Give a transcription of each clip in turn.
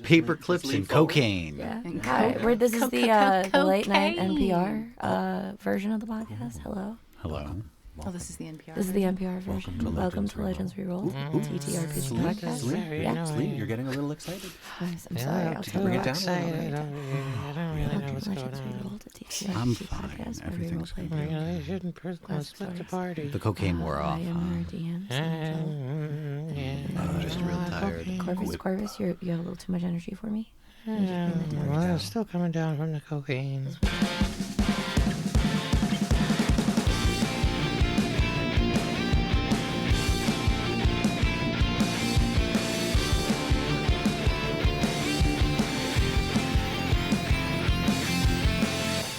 paper clips and cocaine. Yeah. Hi. This is the late night NPR version of the podcast. Hello. Oh, this is the NPR. This is the NPR version. Welcome to Legends Rerolled, TTRPG podcast. Celine, you're getting a little excited. I'm sorry. I'll Bring it down. I'm fine. Everything's good. The cocaine wore off. I am your DM. I'm just real tired. Korvis, you have a little too much energy for me. I'm still coming down from the cocaine.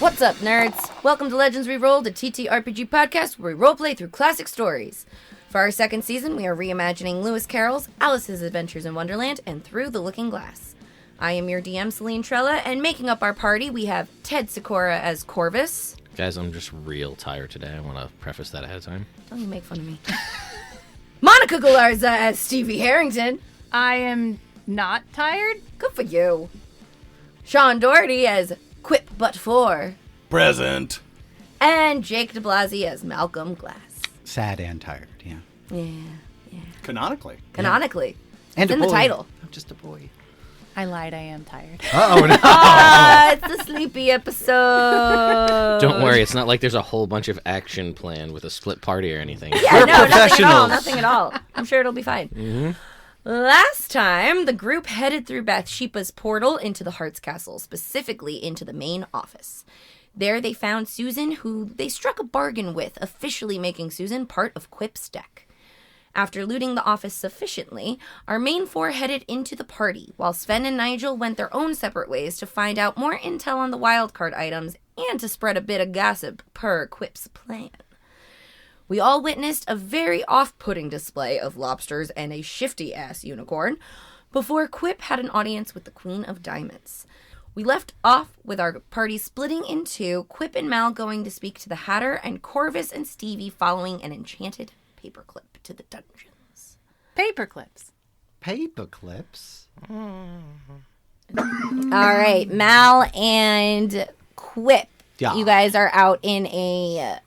What's up, nerds? Welcome to Legends Rerolled, a TTRPG podcast where we roleplay through classic stories. For our second season, we are reimagining Lewis Carroll's Alice's Adventures in Wonderland and Through the Looking Glass. I am your DM, Celine Trella, and making up our party, we have Ted Sikora as Korvis. Guys, I'm just real tired today. I want to preface that ahead of time. Don't you make fun of me. Monica Galarza as Stevie Harrington. I am not tired. Good for you. Sean Dougherty as Quip Buttfore. Present. And Jake DiBlasi as Malcolm Glass. Sad and tired, yeah. Yeah. Canonically. Canonically. And it's in the title. I'm just a boy. I lied. I am tired. Uh-oh. No. It's a sleepy episode. Don't worry, it's not like there's a whole bunch of action planned with a split party or anything. Yeah, no, nothing at all. I'm sure it'll be fine. Mm-hmm. Last time, the group headed through Bathsheba's portal into the Hearts Castle, specifically into the main office. There they found Susan, who they struck a bargain with, officially making Susan part of Quip's deck. After looting the office sufficiently, our main four headed into the party, while Sven and Nigel went their own separate ways to find out more intel on the wildcard items and to spread a bit of gossip per Quip's plan. We all witnessed a very off-putting display of lobsters and a shifty-ass unicorn before Quip had an audience with the Queen of Diamonds. We left off with our party splitting in two, Quip and Mal going to speak to the Hatter, and Korvis and Stevie following an enchanted paperclip to the dungeons. Paperclips. Paperclips? All right, Mal and Quip. Yeah. You guys are out in a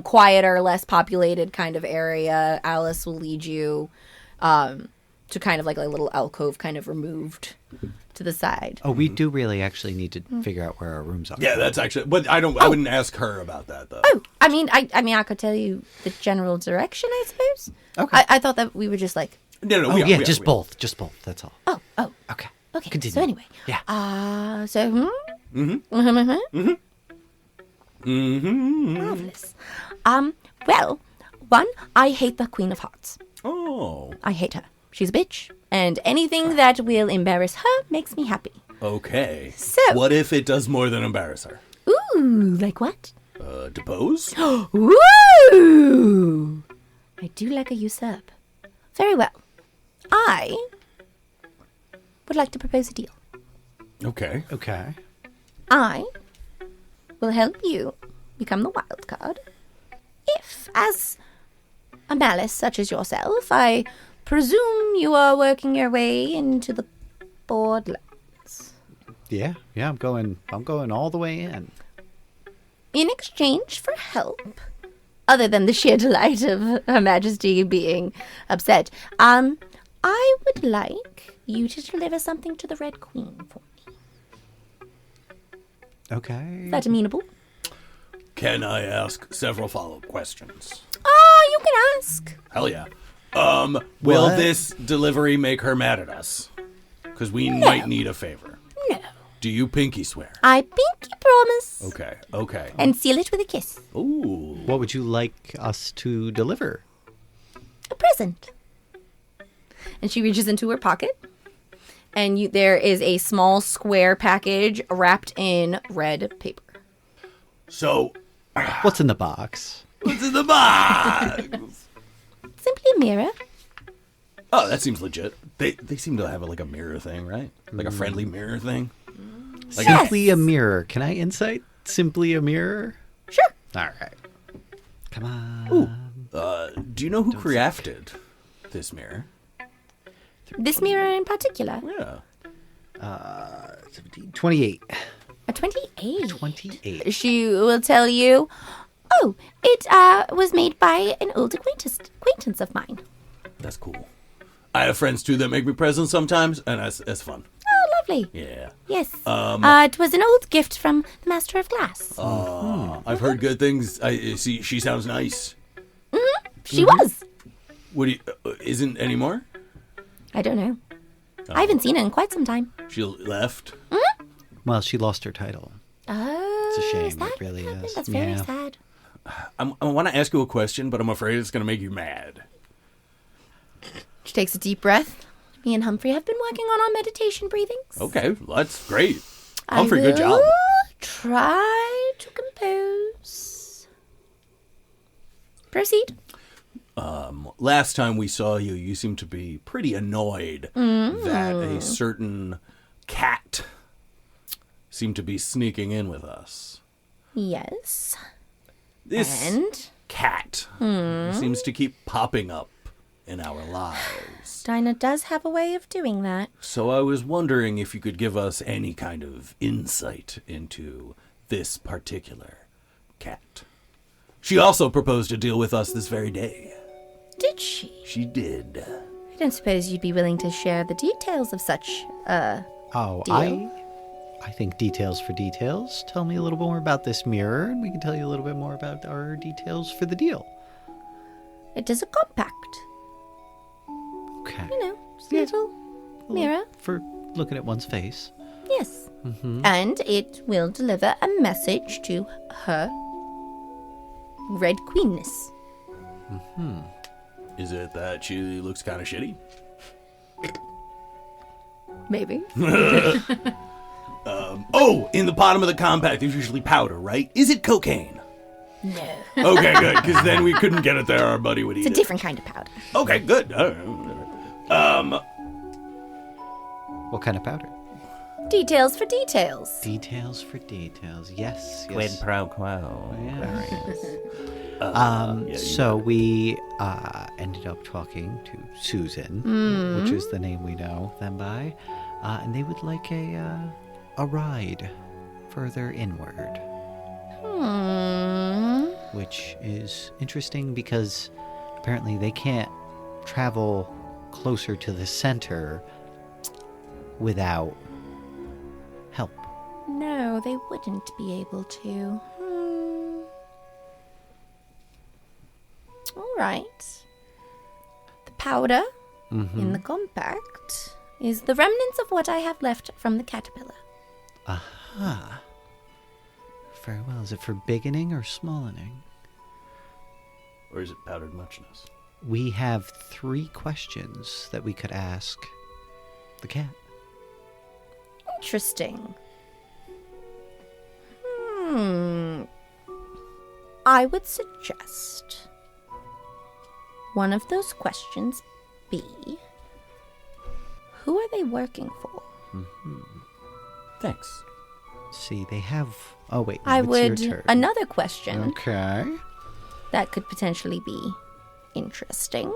quieter, less populated kind of area. Alice will lead you to kind of like a little alcove kind of removed to the side. Oh, we do really actually need to figure out where our rooms are. Yeah, that's actually. But I wouldn't ask her about that though. Oh, I mean, I could tell you the general direction, I suppose. Okay. I thought that we were just like. No. Oh, yeah, just both. That's all. Oh. Okay. Okay. So anyway. Yeah. Marvelous. Well, one, I hate the Queen of Hearts. Oh. I hate her. She's a bitch, and anything that will embarrass her makes me happy. Okay. So. What if it does more than embarrass her? Ooh, like what? Depose? Ooh! I do like a usurp. Very well. I would like to propose a deal. Okay. I will help you become the wild card if, as a malice such as yourself, I presume you are working your way into the Borderlands. Yeah, I'm going all the way in. In exchange for help, other than the sheer delight of Her Majesty being upset, I would like you to deliver something to the Red Queen for me. Okay. Is that amenable? Can I ask several follow-up questions? Oh, you can ask. Hell yeah. Will What? this delivery make her mad at us? Because we might need a favor. No. Do you pinky swear? I pinky promise. Okay. And seal it with a kiss. Ooh. What would you like us to deliver? A present. And she reaches into her pocket. And there is a small square package wrapped in red paper. So, What's in the box? what's in the box? Simply a mirror. Oh, that seems legit. They seem to have like a mirror thing, right? Like a friendly mirror thing. Like Yes. Simply a mirror. Can I insight? Simply a mirror? Sure. All right. Come on. Ooh. Do you know who crafted this mirror? This mirror in particular. Yeah. 17, 28. A 28. 28. She will tell you, oh, it was made by an old acquaintance of mine. That's cool. I have friends too that make me presents sometimes, and that's fun. Oh, lovely. Yeah. Yes. It was an old gift from the Master of Glass. I've heard good things. I see. She sounds nice. She was. What do you? Isn't anymore? I don't know. I haven't seen her in quite some time. She left. Well, she lost her title. Oh, It's a shame. is that It really what happened? is. That's very Yeah. sad. I want to ask you a question, but I'm afraid it's going to make you mad. She takes a deep breath. Me and Humphrey have been working on our meditation breathings. Okay, that's great. Humphrey, good job. I will try to compose. Proceed. Last time we saw you, you seemed to be pretty annoyed that a certain cat seemed to be sneaking in with us. Yes. This And cat seems to keep popping up in our lives. Dyna does have a way of doing that. So I was wondering if you could give us any kind of insight into this particular cat. She also proposed a deal with us this very day. Did she? She did. I don't suppose you'd be willing to share the details of such, Oh, Deal. I think details for details. Tell me a little more about this mirror, and we can tell you a little bit more about our details for the deal. It is a compact. Okay. You know, just a little mirror. For looking at one's face. Yes. And it will deliver a message to her Red Queenness. Is it that she looks kind of shitty? Maybe. Oh, in the bottom of the compact, there's usually powder, right? Is it cocaine? No. Okay, good, because then we couldn't get it there. Our buddy would eat It's a it. different kind of powder. Okay, good. What kind of powder? Details for details. Details for details. Yes. Quid Yes. pro quo. So we ended up talking to Susan, which is the name we know them by, and they would like a ride further inward, which is interesting because apparently they can't travel closer to the center without help. No, they wouldn't be able to. All right. The powder in the compact is the remnants of what I have left from the caterpillar. Aha. Very well. Is it for biggening or smallening? Or is it powdered muchness? We have 3 questions that we could ask the cat. Interesting. I would suggest one of those questions be, who are they working for? Thanks. See, they have... Oh, wait. No, I it's would... your turn. Another question Okay. that could potentially be interesting.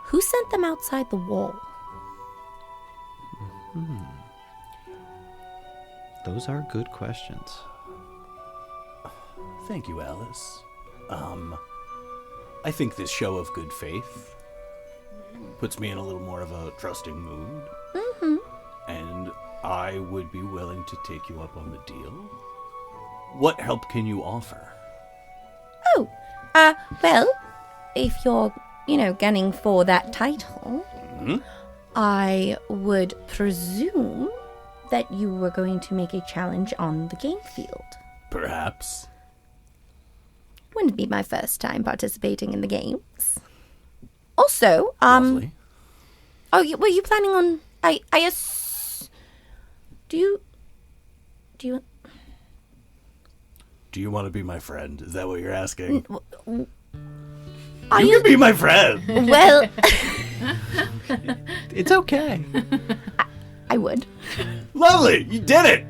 Who sent them outside the wall? Those are good questions. Thank you, Alice. I think this show of good faith puts me in a little more of a trusting mood. And I would be willing to take you up on the deal. What help can you offer? Oh, well, if you're, gunning for that title, I would presume that you were going to make a challenge on the game field. Perhaps. Wouldn't be my first time participating in the games. Also, Lovely. oh, were you planning on? Do you? Do you want to be my friend? Is that what you're asking? Are You you? can be my friend. Well, It's okay. I would. Lovely. You did it.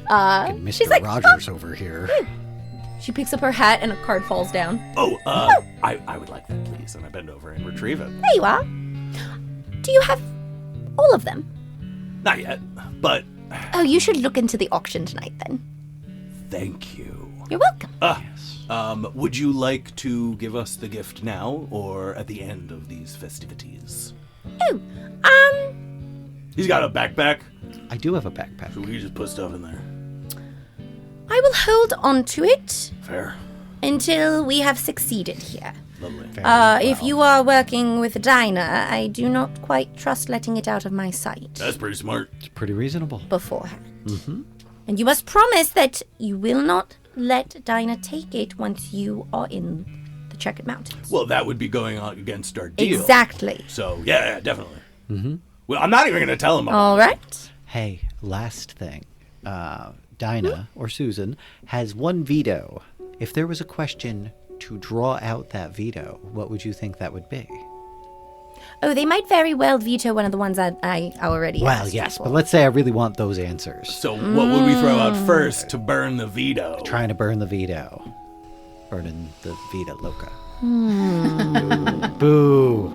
Mr. she's like, Rogers over here. She picks up her hat and a card falls down. Oh, I would like that, please. And I bend over and retrieve it. There you are. Do you have All of them. Not yet, but Oh, you should look into the auction tonight then. thank you. You're welcome. Would you like to give us the gift now or at the end of these festivities? Oh, He's got a backpack, I do have a backpack. so we can just put stuff in there. I will hold on to it Fair. until we have succeeded here. Lovely. If you are working with Dyna, I do not quite trust letting it out of my sight That's pretty smart. It's pretty reasonable. beforehand. Mm-hmm. And you must promise that you will not let Dyna take it once you are in the Checkered Mountains. Well, that would be going on against our deal. Exactly. So, yeah, definitely. Mm-hmm. Well, I'm not even going to tell him about All right. Hey, last thing. Dyna, or Susan, has one veto. If there was a question to draw out that veto, what would you think that would be? Oh, they might very well veto one of the ones that I already Well, asked yes, for. but let's say I really want those answers. So what would we throw out first to burn the veto? Trying to burn the veto. Burning the Vita Loca. Boo.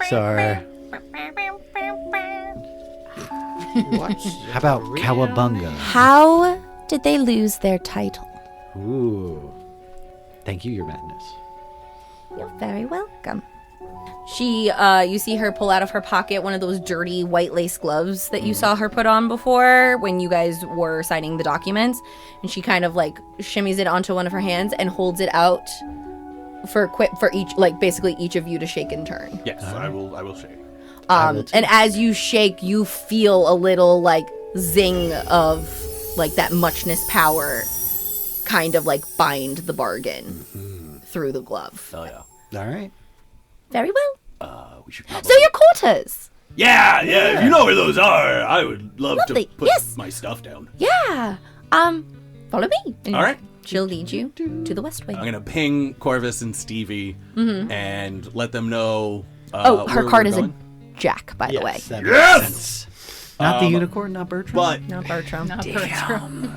Sorry. How about Cowabunga? How did they lose their title? Ooh. Thank you, Your Madness. You're very welcome. She, you see her pull out of her pocket one of those dirty white lace gloves that you saw her put on before when you guys were signing the documents. And she kind of like shimmies it onto one of her hands and holds it out for each, like basically each of you to shake in turn. Yes, I will shake. And as you shake, you feel a little like zing of like that muchness power kind of like bind the bargain through the glove. Oh, yeah. All right. Very well. We should probably... So your quarters. Yeah, if you know where those are, I would love Lovely, to put yes. my stuff down. Yeah. Follow me. And All right. She'll lead you to the west wing. I'm going to ping Korvis and Stevie and let them know Oh, her where card we're is going. a jack, by the way. That makes Yes! sense. Not the unicorn, not Bertram. But Not Bertram. Not Bertram.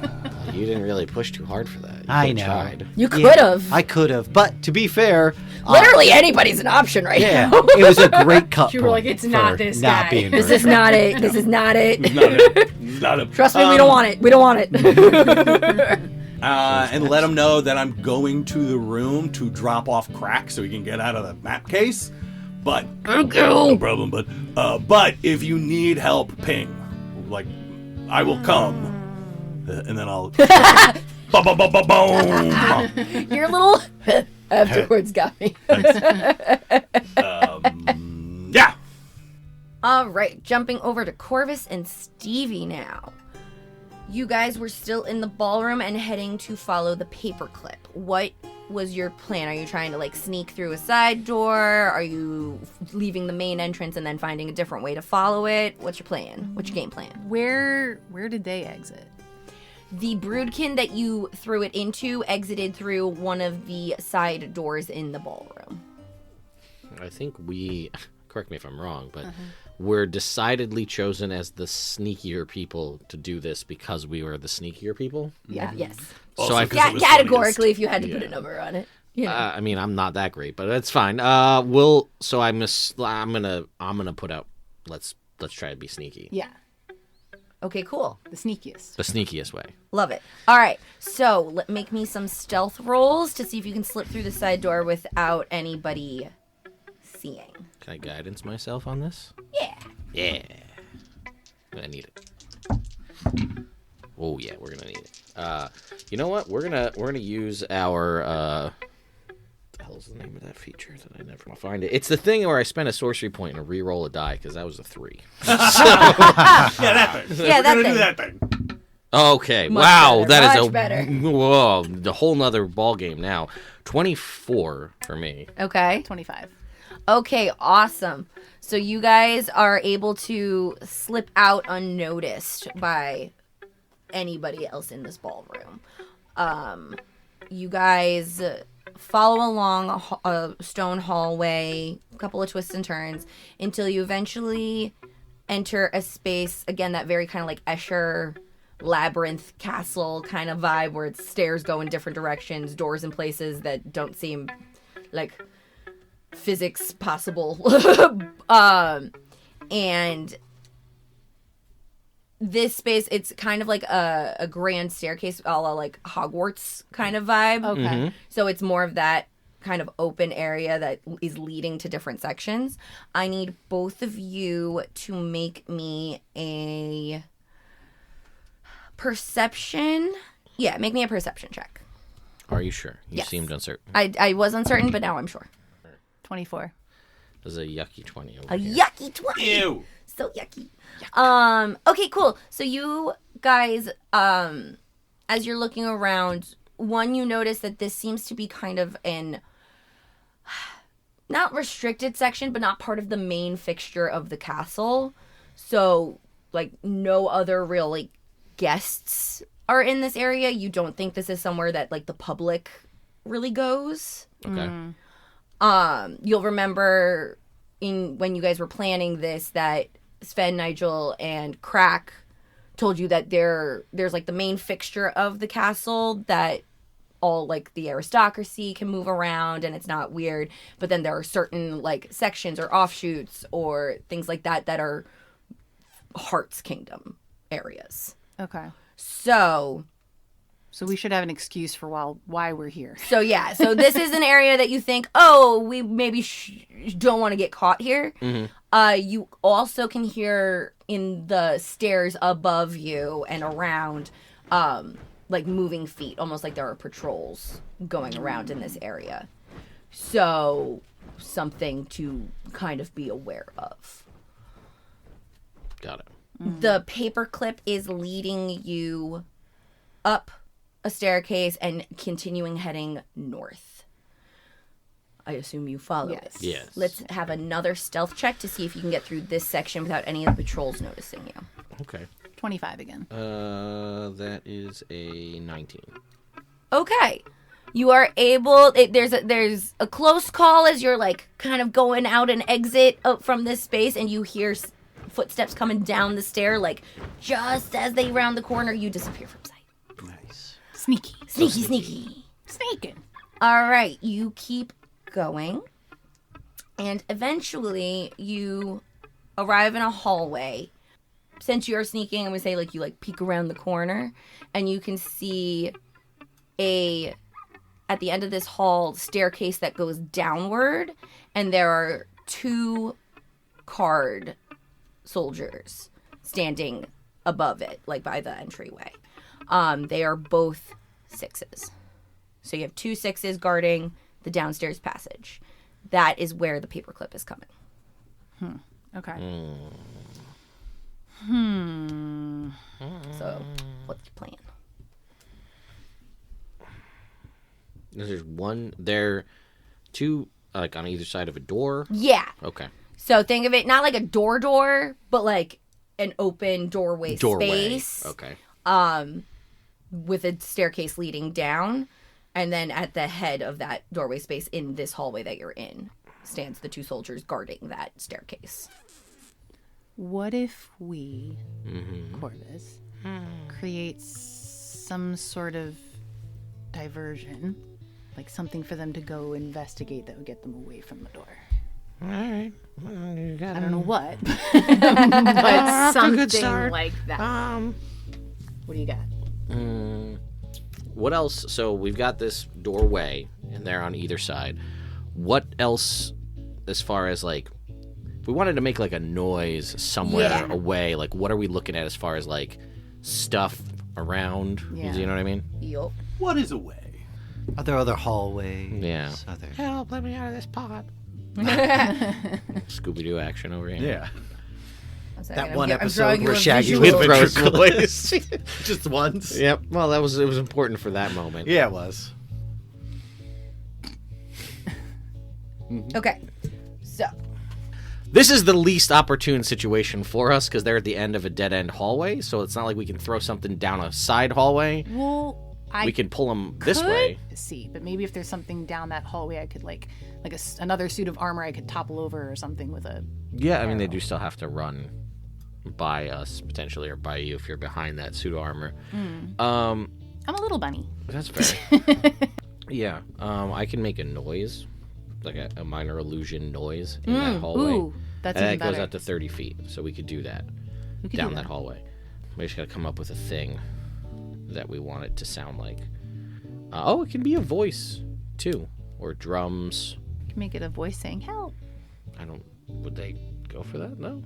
You didn't really push too hard for that. You I could've know. tried. You could have. I could have, but to be fair, Literally anybody's an option right yeah, now. it was a great cut. You were like, point "It's not for this not guy." being This is Bertram. not it. This is not it. not a... Trust me, we don't want it. We don't want it. and let them know that I'm going to the room to drop off crack so we can get out of the map case. But no problem. But if you need help, ping. Like, I will come, and then I'll. Boom. Your little afterwards got me. Yeah. All right, jumping over to Korvis and Stevie now. You guys were still in the ballroom and heading to follow the paperclip. What was your plan? Are you trying to like sneak through a side door? Are you leaving the main entrance and then finding a different way to follow it? What's your plan? What's your game plan? Where did they exit? The Broodkin that you threw it into exited through one of the side doors in the ballroom. I think we, correct me if I'm wrong, but we're decidedly chosen as the sneakier people to do this because we were the sneakier people. Yeah. Yes. Also, So I 'cause it was Categorically, if you had to put a number on it. You know. I mean, I'm not that great, but that's fine. I'm gonna put out. Let's try to be sneaky. Yeah, Okay, cool. the sneakiest. The sneakiest way. Love it. All right, so make me some stealth rolls to see if you can slip through the side door without anybody seeing. Can I guidance myself on this? Yeah. Yeah. I need it. Oh yeah, we're gonna need it. You know what? We're gonna use our what the hell's the name of that feature that I never find it? It's the thing where I spend a sorcery point and re-roll a die because that was a 3. Yeah, that thing. Yeah, We're that gonna thing. do that thing. Okay. Much wow, better, that is much better. Whoa, the whole nother ball game now. 24 for me. Okay. 25. Okay, awesome. So you guys are able to slip out unnoticed by anybody else in this ballroom. You guys follow along a stone hallway, a couple of twists and turns, until you eventually enter a space, again, that very kind of like Escher labyrinth castle kind of vibe where its stairs go in different directions, doors in places that don't seem like physics possible. And this space, it's kind of like a grand staircase, a la like Hogwarts kind of vibe. Okay. So it's more of that kind of open area that is leading to different sections. I need both of you to make me a perception. Yeah, make me a perception check. Are you sure? You Yes. seemed uncertain. I was uncertain, but now I'm sure. 24. This is a yucky 20 over A here. yucky 20. Ew. So yucky. Okay, cool. So you guys, as you're looking around, one, you notice that this seems to be kind of an not restricted section, but not part of the main fixture of the castle. So, like, no other real, like, guests are in this area. You don't think this is somewhere that, like, the public really goes. Okay. You'll remember when you guys were planning this that Sven, Nigel, and Crack told you that there's like the main fixture of the castle that all like the aristocracy can move around and it's not weird. But then there are certain like sections or offshoots or things like that that are Heart's Kingdom areas. Okay. So we should have an excuse for why we're here. So yeah, so this is an area that you think, oh, we maybe don't want to get caught here. You also can hear in the stairs above you and around, like moving feet, almost like there are patrols going around in this area. So something to kind of be aware of. Got it. The paperclip is leading you up a staircase and continuing heading north. I assume you follow Yes. it. Yes. Let's have another stealth check to see if you can get through this section without any of the patrols noticing you. Okay. 25 again. That is a 19. Okay. You are able. There's a close call as you're like kind of going out and exit from this space, and you hear footsteps coming down the stair. Like just as they round the corner, you disappear from sight. Nice. Sneaky. Sneaky. Sneaking. All right, you keep going, and eventually you arrive in a hallway. Since you're sneaking, I'm gonna say like you like peek around the corner, and you can see at the end of this hall staircase that goes downward, and there are 2 card soldiers standing above it, like by the entryway. They are both 6s. So you have 2 6s guarding the downstairs passage. That is where the paperclip is coming. Okay. So, what's your plan? There 2 like on either side of a door. Yeah. Okay. So think of it not like a door, but like an open doorway space. Okay. With a staircase leading down. And then at the head of that doorway space in this hallway that you're in stands the 2 soldiers guarding that staircase. What if we, Korvis, create some sort of diversion, like something for them to go investigate that would get them away from the door? All right. Well, you got I don't know what, a but something good start. like that. What do you got? What else? So we've got this doorway, and they're on either side. What else, as far as like, if we wanted to make like a noise somewhere away, like what are we looking at as far as like stuff around? Yeah. You know what I mean? Yup. What is a way? Are there other hallways? Yeah. Other... Help, let me out of this pod. Scooby-Doo action over here. Yeah. That one episode where Shaggy with with ventriloquist. Just once. Yep. Well, it was important for that moment. Yeah, it was. Okay. So, This is the least opportune situation for us because they're at the end of a dead-end hallway, so it's not like we can throw something down a side hallway. Well, We can pull them this way. See, but maybe if there's something down that hallway, I could like another suit of armor I could topple over or something with a. Yeah, I mean, they do still have to run by us, potentially, or by you if you're behind that suit of armor. I'm a little bunny. That's fair. Yeah, I can make a noise. like a minor illusion noise in that hallway. Ooh, that's and even that goes better. out to 30 feet, so we could do that We could down do that hallway. We just got to come up with a thing that we want it to sound like. It can be a voice, too. Or drums. You can make it a voice saying, help. Would they go for that? No?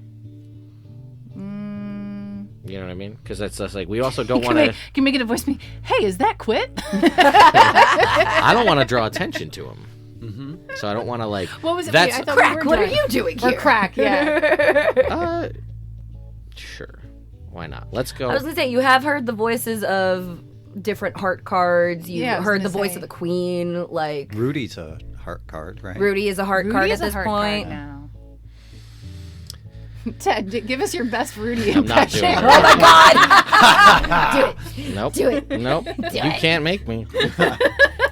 Mm. You know what I mean? Because that's like, we also don't You want to... can make it a voice me. Hey, is that Quip? I don't want to draw attention to him. Mm-hmm. So I don't want to, like... What was it? That's, Wait, I thought Crack, we were what are done. you doing here? Or crack, yeah. Sure. Why not? Let's go. I was gonna say, you have heard the voices of different heart cards. You've Yeah, I was heard the gonna voice say. of the queen. Like Rudy's a heart card, right? Rudy is a heart card Rudy at is a this heart point. card now. Ted, give us your best Rudy I'm not impression. doing it. Oh my god! Do it. Nope. Do it. Nope. You can't make me.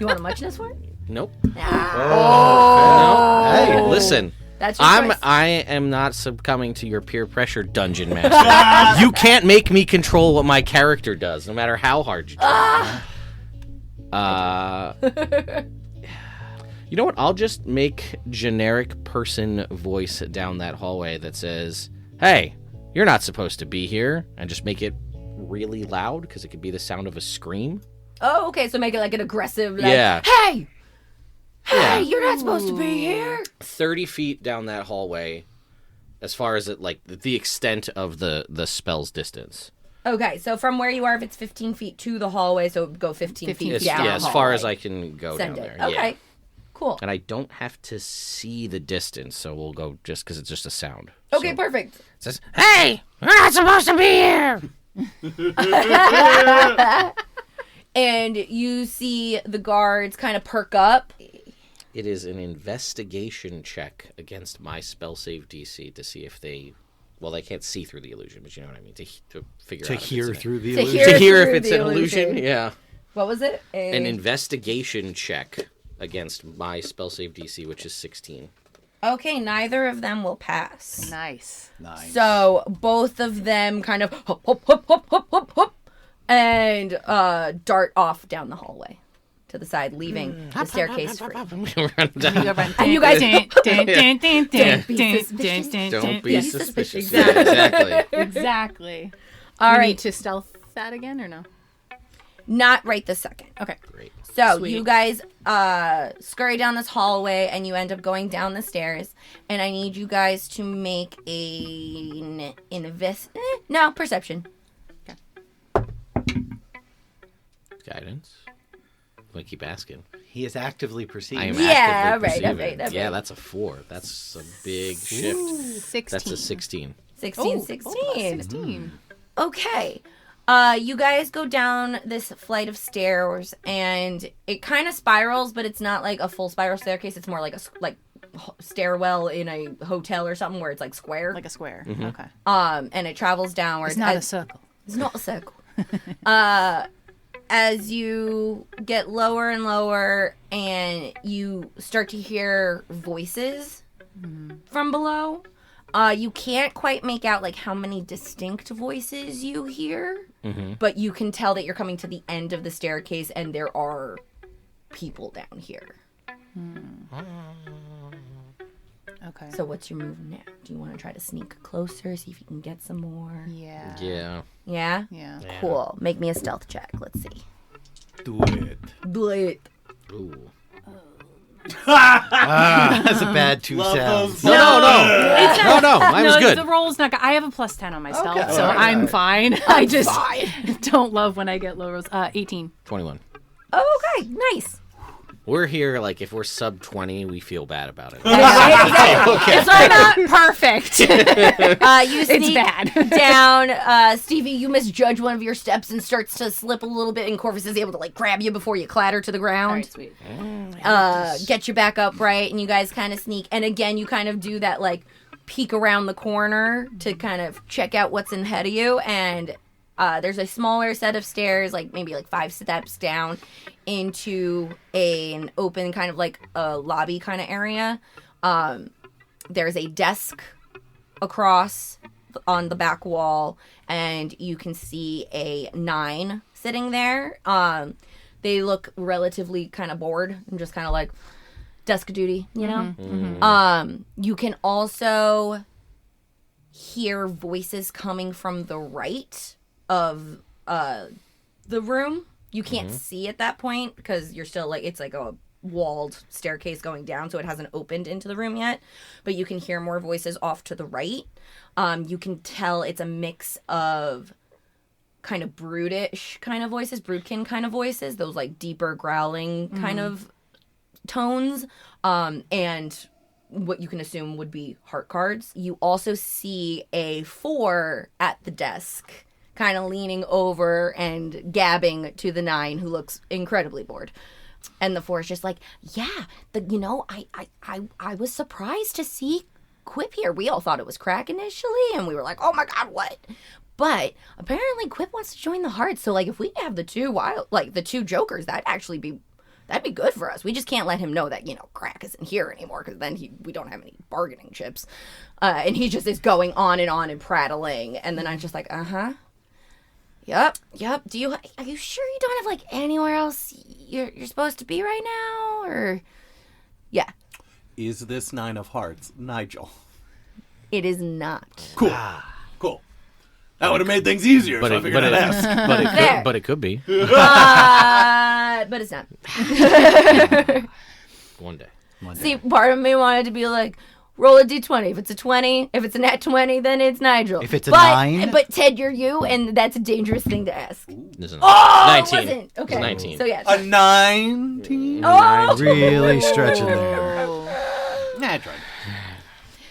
You want a muchness for it? Nope. Ah. Nope. Hey, Oh. listen. That's your choice. I am not succumbing to your peer pressure, Dungeon Master. You can't make me control what my character does, no matter how hard you try. You know what? I'll just make generic person voice down that hallway that says, "Hey, you're not supposed to be here," and just make it really loud because it could be the sound of a scream. Oh, okay. So make it like an aggressive. Like, Yeah. Hey, Yeah. you're not supposed to be here. 30 feet down that hallway, as far as it, like the extent of the spell's distance. Okay, so from where you are, if it's 15 feet to the hallway, so it would go 15 feet It's, down. yeah, the as far hallway. as I can go Send down it. there. Okay, Yeah. cool. And I don't have to see the distance, so we'll go just because it's just a sound. Okay, So perfect. it says, "Hey, you're not supposed to be here." And you see the guards kind of perk up. It is an investigation check against my spell save DC to see if they... Well, they can't see through the illusion, but you know what I mean. To figure To out if hear it's through the To illusion. hear to hear if through it's the an illusion. illusion. Yeah. What was it? An investigation check against my spell save DC, which is 16. Okay, neither of them will pass. Nice. Nice. So both of them kind of hop, hop, hop, hop, hop, hop, hop, and dart off down the hallway to the side, leaving the staircase free. Run down. And you guys Don't Don't be suspicious. Exactly. Yeah, exactly. Exactly. All You right, need to stealth that again or no? not right this second. Okay. Great. So Sweet. you guys scurry down this hallway and you end up going down the stairs. And I need you guys to make perception. Guidance. I'm gonna keep asking. He is actively I perceiving. am Yeah, actively right, perceiving. right. Yeah, that's a 4. That's a big shift. 16. That's a 16. 16, Oh, 16. plus 16. Okay. You guys go down this flight of stairs, and it kind of spirals, but it's not like a full spiral staircase. It's more like a stairwell in a hotel or something where it's like square. Like a square. Mm-hmm. Okay. And it travels downwards. It's not a circle. It's not a circle. As you get lower and lower, and you start to hear voices from below. You can't quite make out like how many distinct voices you hear, but you can tell that you're coming to the end of the staircase and there are people down here. Okay. So what's your move now? Do you want to try to sneak closer, see if you can get some more? Yeah. Yeah. Yeah? Yeah. Cool. Make me a stealth check. Let's see. Do it. Do it. Ooh. That's a bad two sounds. No. Mine was good. The roll's not good. I have a plus 10 on my stealth, Okay. so All right, I'm all right. fine. I just don't love when I get low rolls. 18. 21. Oh, okay. Nice. We're here, like, if we're sub 20, we feel bad about it. It's not perfect. You sneak It's bad. down. Stevie, you misjudge one of your steps and starts to slip a little bit, and Korvis is able to like grab you before you clatter to the All ground. right, sweet. Get you back upright, and you guys kind of sneak. And again, you kind of do that like peek around the corner to kind of check out what's ahead of you. And there's a smaller set of stairs, like maybe like 5 steps down into an open kind of like a lobby kind of area. There's a desk across on the back wall, and you can see a 9 sitting there. They look relatively kind of bored and just kind of like, desk duty, you know? You can also hear voices coming from the right of the room. You can't see at that point because you're still it's like a walled staircase going down, so it hasn't opened into the room yet. But you can hear more voices off to the right. You can tell it's a mix of kind of brutish kind of voices, broodkin kind of voices, those like deeper growling kind of tones, and what you can assume would be heart cards. You also see a 4 at the desk, kind of leaning over and gabbing to the 9, who looks incredibly bored. And the 4 is just like, yeah, I was surprised to see Quip here. We all thought it was Crack initially, and we were like, oh my god, what? But apparently Quip wants to join the Hearts, so like if we have the two jokers, that'd be good for us. We just can't let him know that, Crack isn't here anymore, because then we don't have any bargaining chips. And he just is going on and prattling, and then I'm just like, Yep. Are you sure you don't have like anywhere else you're supposed to be right now? Or yeah. Is this 9 of Hearts Nigel? It is not. Cool. Cool. That would have made things easier. But so I figured I'd ask. But it could be. But it's not. One day. See, part of me wanted to be like, roll a d20. If it's a 20, if it's a nat 20, then it's Nigel. If it's a 9? But Ted, you're you, and that's a dangerous thing to ask. This is 19. It It wasn't. Okay. 19. So yeah. A 19? Oh! Really stretching there. Nah, I tried.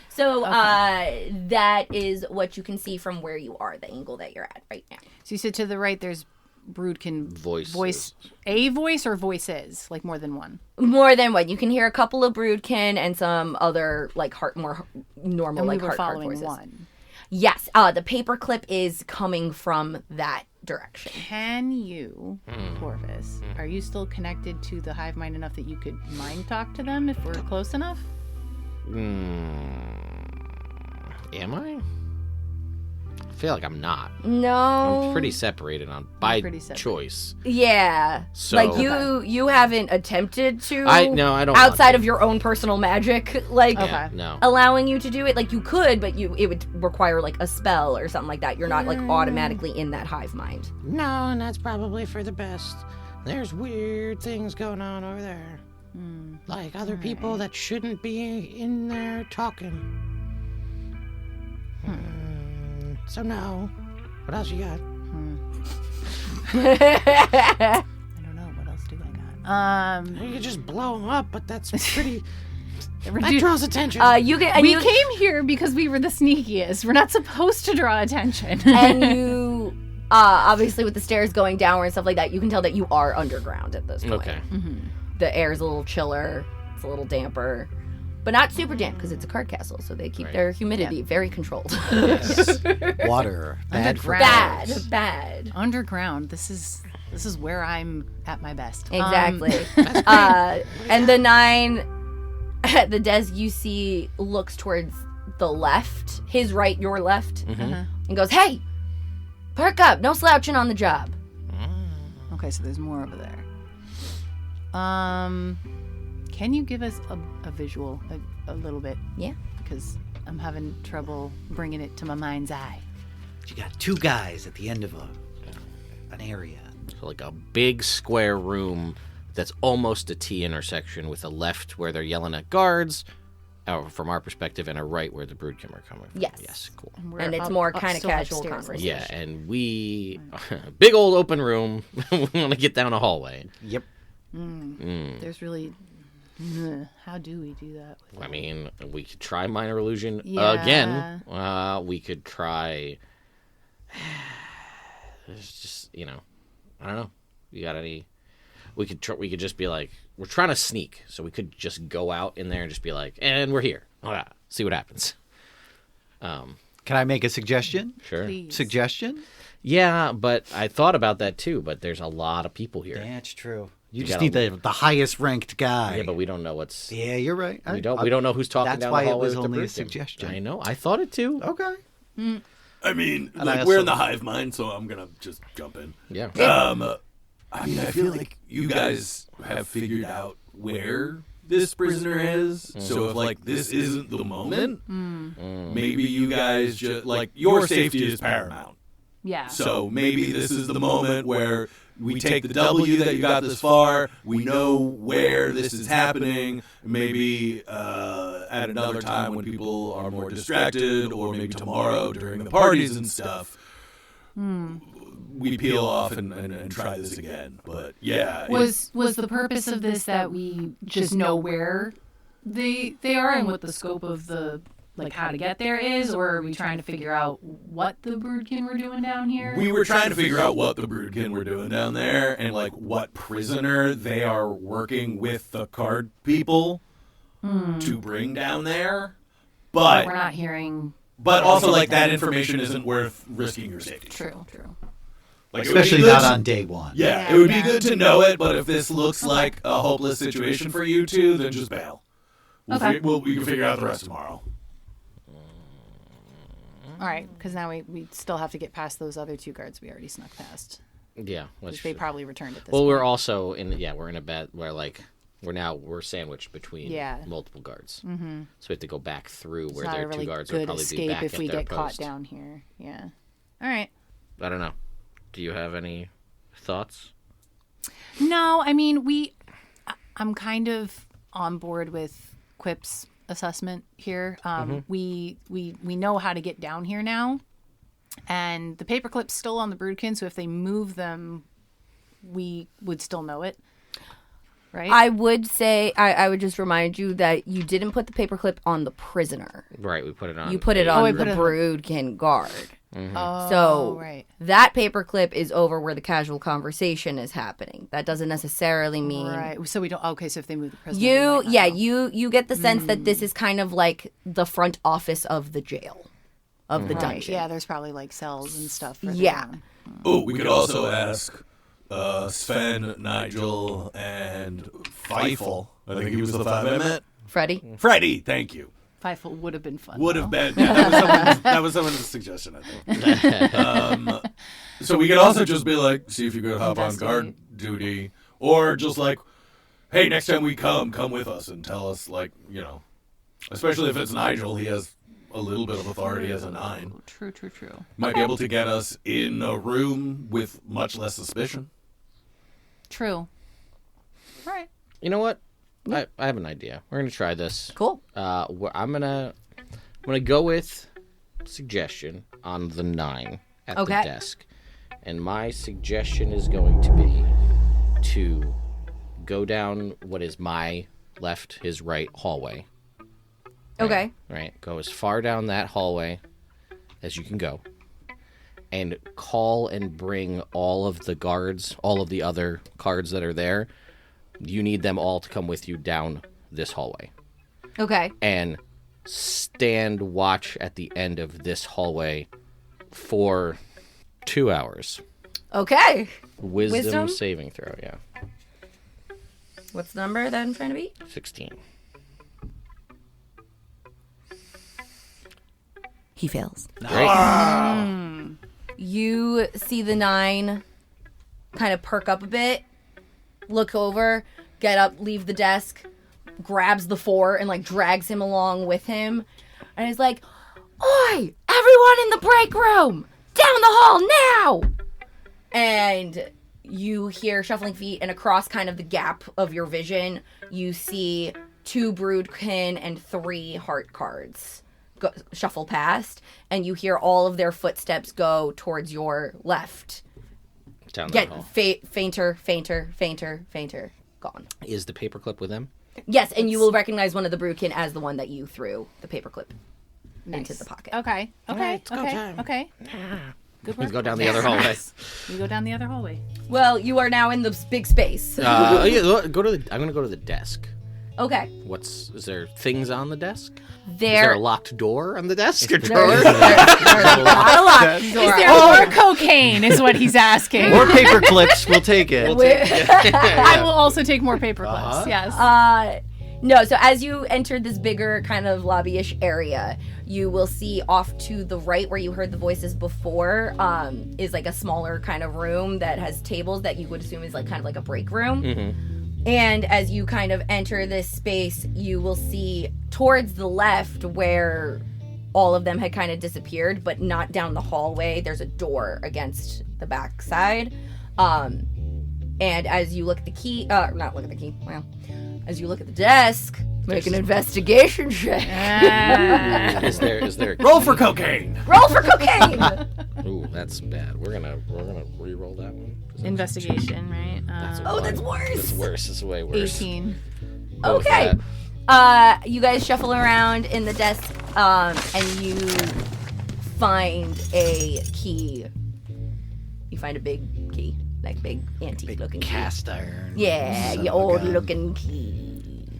So that is what you can see from where you are, the angle that you're at right now. So you said to the right, there's Broodkin Voices. a voice or voices, like more than one. More than one. You can hear a couple of Broodkin and some other like more normal And we like were heart following voices. one. Yes, the paperclip is coming from that direction. Can you, Korvis, are you still connected to the hive mind enough that you could mind talk to them if we're close enough? Am I? I feel like I'm not. No, I'm pretty separated by pretty separated. choice. Yeah, So- like you haven't attempted to. I don't want outside to. of your own personal magic, like Yeah, no. allowing you to do it. Like you could, but it would require like a spell or something like that. You're not like automatically in that hive mind. No, and that's probably for the best. There's weird things going on over there. Like other people that shouldn't be in there talking. So no. What else you got? I don't know. What else do I got? You could just blow them up, but that's pretty... that Dude, draws attention. You get and we you, came here because we were the sneakiest. We're not supposed to draw attention. and you obviously with the stairs going downward and stuff like that, you can tell that you are underground at this point. Okay. The air's a little chiller, it's a little damper, but not super damp because it's a card castle, so they keep their humidity very controlled. Water. Bad for Underground. Bad. Underground. This is where I'm at my best. Exactly. And the 9 at the desk you see looks towards the left, his right, your left, and goes, "Hey, perk up! No slouching on the job." Okay, so there's more over there. Can you give us a visual, a little bit? Yeah. Because I'm having trouble bringing it to my mind's eye. You got 2 guys at the end of an area. So like a big square room that's almost a T intersection with a left where they're yelling at guards, from our perspective, and a right where the broodkin are coming from. Yes. Yes, cool. And it's more kind of casual upstairs. conversation. Yeah, and we... big old open room. We want to get down a hallway. Yep. There's really... how do we do that? I mean, we could try minor illusion Yeah. again. We could try... It's just, I don't know. You got any... We could just be like, we're trying to sneak, so we could just go out in there and just be like, and we're here. See what happens. Can I make a suggestion? Sure. Please. Suggestion? Yeah, but I thought about that too, but there's a lot of people here. That's true. You You just gotta- need the highest ranked guy. Yeah, but we don't know what's... Yeah, you're right. We don't know who's talking That's down why the it hallway was with the only a broodkin. suggestion. I know. I thought it too. Okay. I mean, And I we're also- in the hive mind, so I'm gonna just jump in. Yeah. I mean, I feel like you guys have figured out where this prisoner is. So if, like, this isn't the moment, maybe you guys just, like, your safety is paramount. Yeah. So maybe this is the moment where we take the W that you got this far, we know where this is happening, maybe at another time when people are more distracted, or maybe tomorrow during the parties and stuff, we peel off and try this again. But yeah. Was the purpose of this that we just know where they are and what the scope of the, like, how to get there is, or are we trying to figure out what the Broodkin were doing down here? We were trying to figure out what the Broodkin were doing down there, and, like, what prisoner they are working with the card people to bring down there. But we're not hearing. But also, like, that information isn't worth risking your safety. True. Like, Especially not on day one. Yeah, it would be good to know it, but if this looks like a hopeless situation for you two, then just bail. We can figure out the rest tomorrow. All right, because now we still have to get past those other 2 guards we already snuck past. Yeah, They probably returned at this Well, point. we're also we're in a bed where, like, we're sandwiched between multiple guards. Mm-hmm. So we have to go back through where not their a really 2 guards good would probably escape be back if at we their get caught post. down here. Yeah. All right. I don't know. Do you have any thoughts? No, I mean, I'm kind of on board with Quip's assessment here. We know how to get down here now, and the paperclip's still on the Broodkin, so if they move them, we would still know it, right? I would say, I would just remind you that you didn't put the paperclip on the prisoner. Right, we put it on. You put it on the put it on- Broodkin guard. Oh, So right. that paperclip is over where the casual conversation is happening. That doesn't necessarily mean Right. So we don't. Okay. So if they move the prisoner, we might not know. you get the sense that this is kind of like the front office of the jail, of the Right. dungeon. Yeah. There's probably like cells and stuff. further Yeah. down. Oh, we could also ask Sven, Nigel, and Feifel. I think he was the 5 I met. Freddie, thank you. Feifel would have been fun. Would though. have been. Yeah, that was someone's suggestion, I think. So we could also just be like, see if you could hop on guard duty, or just like, hey, next time we come with us and tell us, like, you know, especially if it's Nigel, he has a little bit of authority as a 9. True. Might be able to get us in a room with much less suspicion. True. Right. You know what? I have an idea. We're gonna try this. Cool. I'm gonna go with suggestion on the 9 at the Okay. desk, and my suggestion is going to be to go down what is my left, his right hallway. Okay. Right. Go as far down that hallway as you can go, and call and bring all of the guards, all of the other cards that are there. You need them all to come with you down this hallway. Okay. And stand watch at the end of this hallway for 2 hours. Okay. Wisdom saving throw, yeah. What's the number that I'm trying to beat? 16. He fails. Great. You see the 9 kind of perk up a bit, look over, get up, leave the desk, grabs the 4 and like drags him along with him. And he's like, "Oi, everyone in the break room, down the hall now!" And you hear shuffling feet, and across kind of the gap of your vision, you see 2 Broodkin and 3 heart cards shuffle past, and you hear all of their footsteps go towards your left. Down that Get hall. fainter, gone. Is the paperclip with him? Yes, and you will recognize one of the Broodkin as the one that you threw the paperclip into the pocket. Okay. it's go time. Okay. Good work. Let's go down the other hallway. We go down the other hallway. Well, you are now in the big space. I'm gonna go to the desk. Okay. Is there things on the desk? Is There there a locked door on the desk? Or there's drawer? not a locked Is door. there more cocaine? Is what he's asking. More paper clips, we'll take it. I will also take more paper clips. Yes. No, so as you enter this bigger kind of lobby-ish area, you will see off to the right where you heard the voices before is like a smaller kind of room that has tables that you would assume is like kind of like a break room. And as you kind of enter this space, you will see towards the left where all of them had kind of disappeared, but not down the hallway. There's a door against the back side. And as you look at the key, not look at the key, well, as you look at the desk, make an investigation check. Is there a key? Roll for cocaine. Roll for cocaine! Ooh, that's bad. We're gonna re-roll that one. Investigation, right? That's worse. That's worse. It's way worse. 18. Go with Okay. that. You guys shuffle around in the desk, and you find a key. You find a big key, like big antique-looking Cast iron. Yeah, son of your a gun. old-looking key.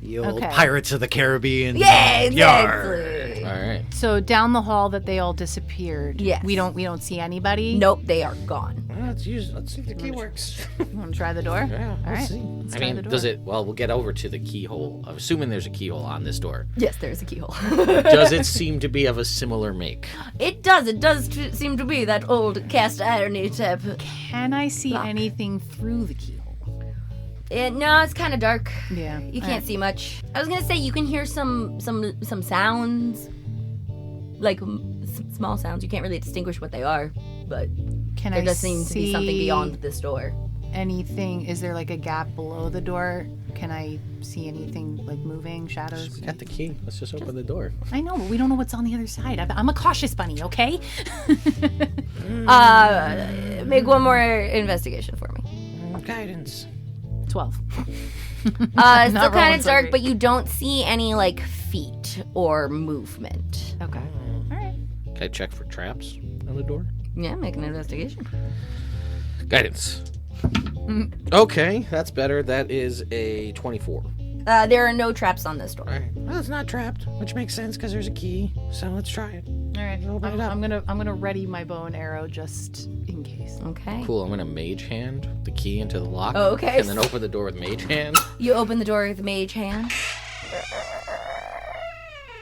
The old Okay. Pirates of the Caribbean. Yeah, Yar. exactly. All right. So down the hall that they all disappeared. Yes. We don't see anybody. Nope, they are gone. Well, let's see if the key works. You want to try the door? Yeah, All right. see. Let's I try mean, the door. does it? Well, we'll get over to the keyhole. I'm assuming there's a keyhole on this door. Yes, there's a keyhole. Does it seem to be of a similar make? It does. It does seem to be that old cast irony type. Can I see anything through the keyhole? No, it's kind of dark. Yeah. You can't see much. I was gonna say you can hear some sounds, like small sounds. You can't really distinguish what they are, but Can there I does seem to be something see beyond this door. anything? Is there like a gap below the door? Can I see anything like moving, shadows? We got the key. Let's just open the door. I know, but we don't know what's on the other side. I'm a cautious bunny, okay? Make one more investigation for me. Guidance. 12. Still Not kind of rolling so dark, great. but you don't see any like feet or movement. Okay. All right. Can I check for traps on the door? Yeah, make an investigation. Guidance. Okay, that's better. That is a 24. There are no traps on this door. All right. Well, it's not trapped, which makes sense because there's a key. So let's try it. All right. Open it up. I'm gonna ready my bow and arrow just in case. Okay. Cool. I'm gonna mage hand the key into the lock. Oh, okay. And then open the door with mage hand. You open the door with the mage hand.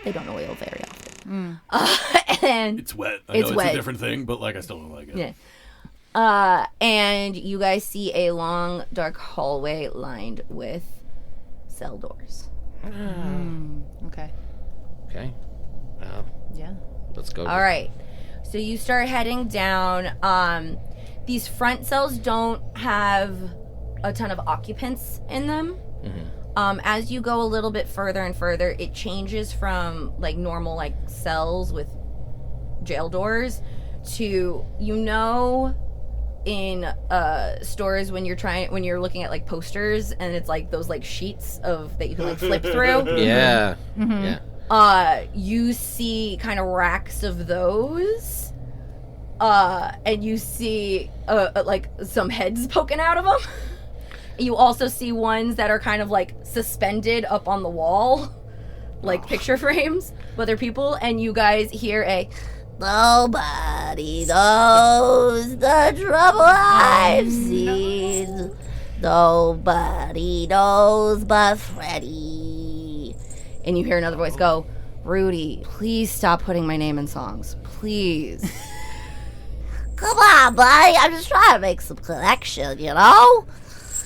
They don't oil very often. And It's wet. I It's know it's wet. a different thing, but like I still don't like it. yeah. And you guys see a long, dark hallway lined with cell doors. Okay. Okay. Yeah. Let's go. All right. So you start heading down. These front cells don't have a ton of occupants in them. As you go a little bit further and further, it changes from like normal like cells with jail doors to, you know, in stores when you're looking at like posters and it's like those like sheets of that you can like flip through. Yeah. Yeah. You see kind of racks of those, and you see like some heads poking out of them. You also see ones that are kind of like suspended up on the wall, like picture frames with other people, and you guys hear a "Nobody knows the trouble I've seen. Nobody knows but Freddy." And you hear another voice go, "Rudy, please stop putting my name in songs. Please." Come on, buddy. I'm just trying to make some connection, you know?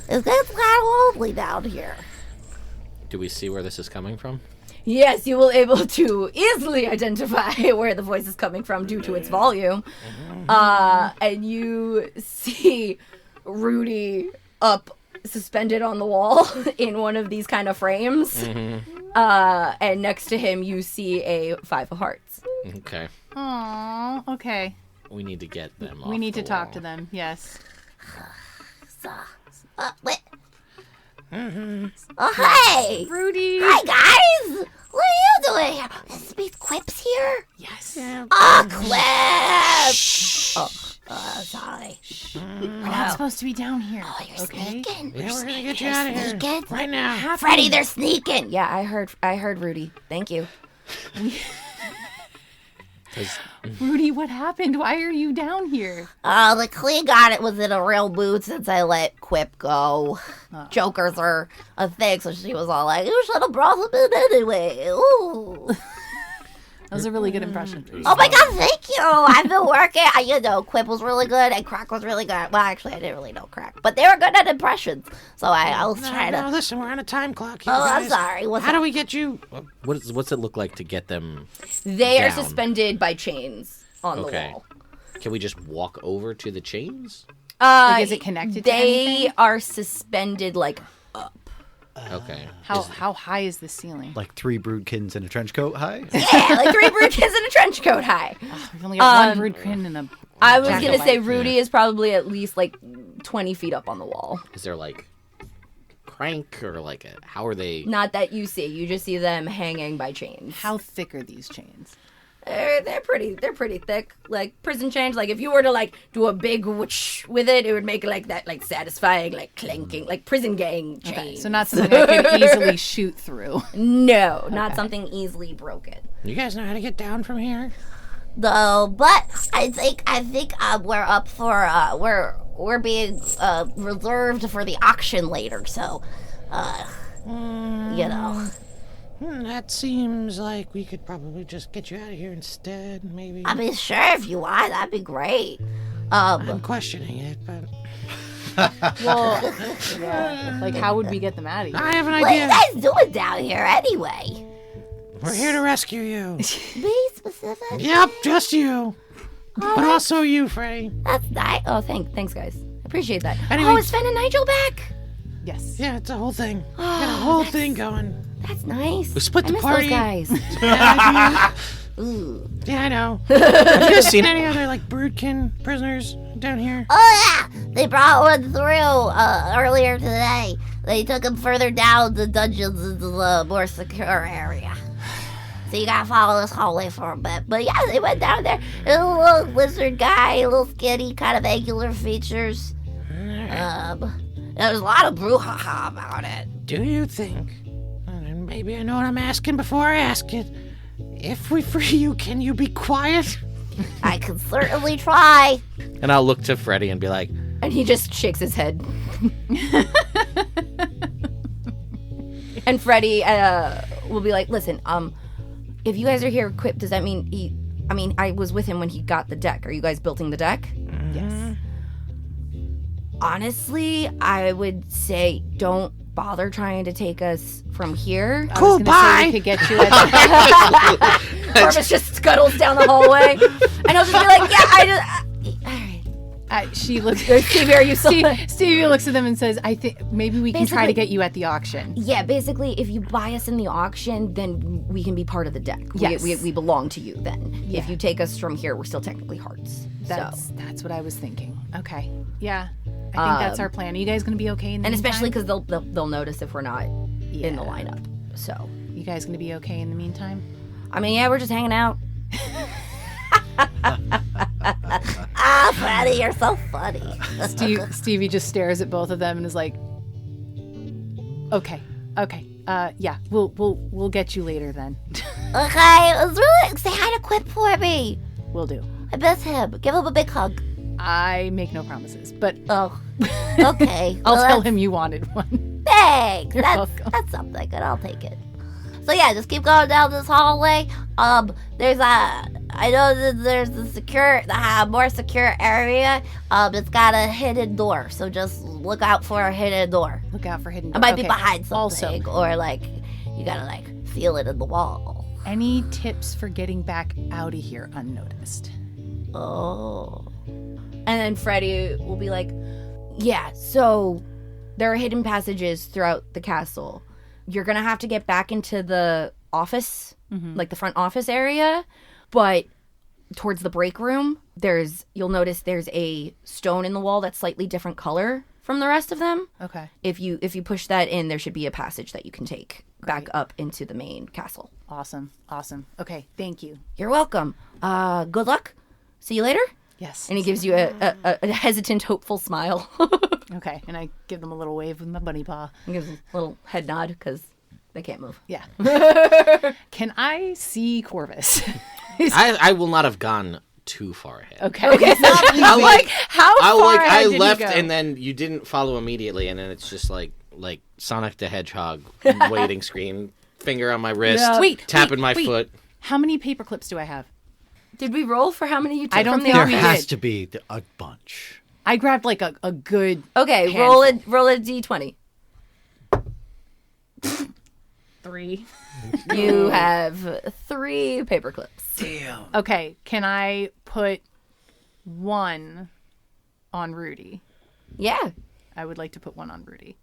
It's kind of lonely down here. Do we see where this is coming from? Yes, you will able to easily identify where the voice is coming from due to its volume. And you see Rudy up suspended on the wall in one of these kind of frames. And next to him, you see a 5 of hearts. Okay. Aww. Okay. We need to get them off We need the to talk wall. to them. Yes. Wait. Oh, hey! Rudy. Hi, guys! What are you doing here? Is Miss Quip's here? Yes. Oh, Quip! Sorry. We're not supposed to be down here. Oh, you're okay. sneaking. Yeah, we're gonna get you out of here Sneaking? right now. Freddy, they're sneaking. Yeah, I heard Rudy. Thank you. Rudy, what happened? Why are you down here? The clean got it was in a real mood since I let Quip go. Jokers are a thing, so she was all like, "You should have brought him in anyway." Ooh. That was a really good impression. Oh my god, thank you. I've been working. Quip was really good and Crack was really good. Well, actually, I didn't really know Crack, but they were good at impressions. So I was trying to. No, listen, we're on a time clock here. Oh, I'm guys. sorry. How do we get you? What's it look like to get them? They are down? suspended by chains on the wall. Can we just walk over to the chains? Like, is it connected to They anything? are suspended like up. Okay. How high is the ceiling? Like 3 broodkins in a trench coat high? Yeah, like 3 broodkins in a trench coat high. We've only got one broodkin and a. I was jacket gonna say light. Rudy is probably at least like 20 feet up on the wall. Is there like crank or like how are they? Not that you see. You just see them hanging by chains. How thick are these chains? They're pretty thick, like prison chains. Like if you were to like do a big whoosh with it, it would make like that like satisfying like clanking like prison gang chains. Okay, so not something I could easily shoot through. No, not something easily broken. You guys know how to get down from here? No, but I think we're up for we're being reserved for the auction later. So, That seems like we could probably just get you out of here instead, maybe. I mean, sure, if you want, that'd be great. I'm questioning it, but Well, yeah. Like, how would we get them out of here? I have an What are you idea. guys doing down here anyway? We're here to rescue you. Be specific. Yep, just you. But also you, Frey. That's nice. Oh, thanks guys. Appreciate that. Anyway- Oh, is Sven and Nigel back? Yes. Yeah, it's a whole thing. We got a whole thing going. That's nice. We split I the miss party. those guys. Yeah, I know. Have you guys seen any other, like, broodkin prisoners down here? Oh yeah, they brought one through earlier today. They took him further down the dungeons into the more secure area. So you gotta follow this hallway for a bit. But yeah, they went down there. There's a little lizard guy, a little skinny, kind of angular features. There's a lot of brouhaha about it. Do you think, and maybe I know what I'm asking before I ask it, if we free you, can you be quiet? I can certainly try. And I'll look to Freddy and be like, And he just shakes his head. And Freddy will be like, listen, if you guys are here equipped, does that mean I was with him when he got the deck. Are you guys building the deck? Yes. Honestly, I would say don't bother trying to take us from here. I was gonna say we could get you at Korvis just scuttles down the hallway. And I'll just be like, yeah, all right. she looks. Stevie, are you still... Stevie looks at them and says, "I think maybe we can try to get you at the auction." Yeah, basically, if you buy us in the auction, then we can be part of the deck. Yes. We belong to you then. Yeah. If you take us from here, we're still technically hearts. That's what I was thinking. Okay. Yeah. I think that's our plan. Are you guys going to be okay in the And meantime? especially because they'll notice if we're not in the lineup. So, You guys going to be okay in the meantime? I mean, yeah, we're just hanging out. Ah, Freddy, you're so funny. Stevie just stares at both of them and is like, "Okay. Yeah, we'll get you later then." Okay, it was really say hi to Quip for me. We'll do. I miss him. Give him a big hug. I make no promises, but Oh, okay. I'll Well, tell him you wanted one. Thanks. You're That's welcome. that's something good. I'll take it. So yeah, just keep going down this hallway. I know that there's the more secure area. It's got a hidden door, so just look out for a hidden door. Look out for hidden. It might be Okay. behind Also, something, or like you gotta like feel it in the wall. any tips for getting back out of here unnoticed? Oh, And then Freddy will be like, yeah, so there are hidden passages throughout the castle. You're going to have to get back into the office, like the front office area. But towards the break room, you'll notice there's a stone in the wall that's slightly different color from the rest of them. Okay. If you push that in, there should be a passage that you can take back up into the main castle. Awesome. Okay, thank you. You're welcome. Good luck. See you later. Yes. And he gives you a hesitant, hopeful smile. Okay, and I give them a little wave with my bunny paw. He gives a little head nod because they can't move. Yeah. Can I see Korvis? I will not have gone too far ahead. Okay. I like How far ahead I did you left go? and then you didn't follow immediately, and then it's just like Sonic the Hedgehog waiting screen, finger on my wrist, Wait, tapping my wait. foot. How many paper clips do I have? Did we roll for how many you took I don't from the think There we office? has did. to be a bunch. I grabbed like a good. Okay, handful. roll a d20. 3. You have 3 paper clips. Damn. Okay, can I put 1 on Rudy? Yeah. I would like to put 1 on Rudy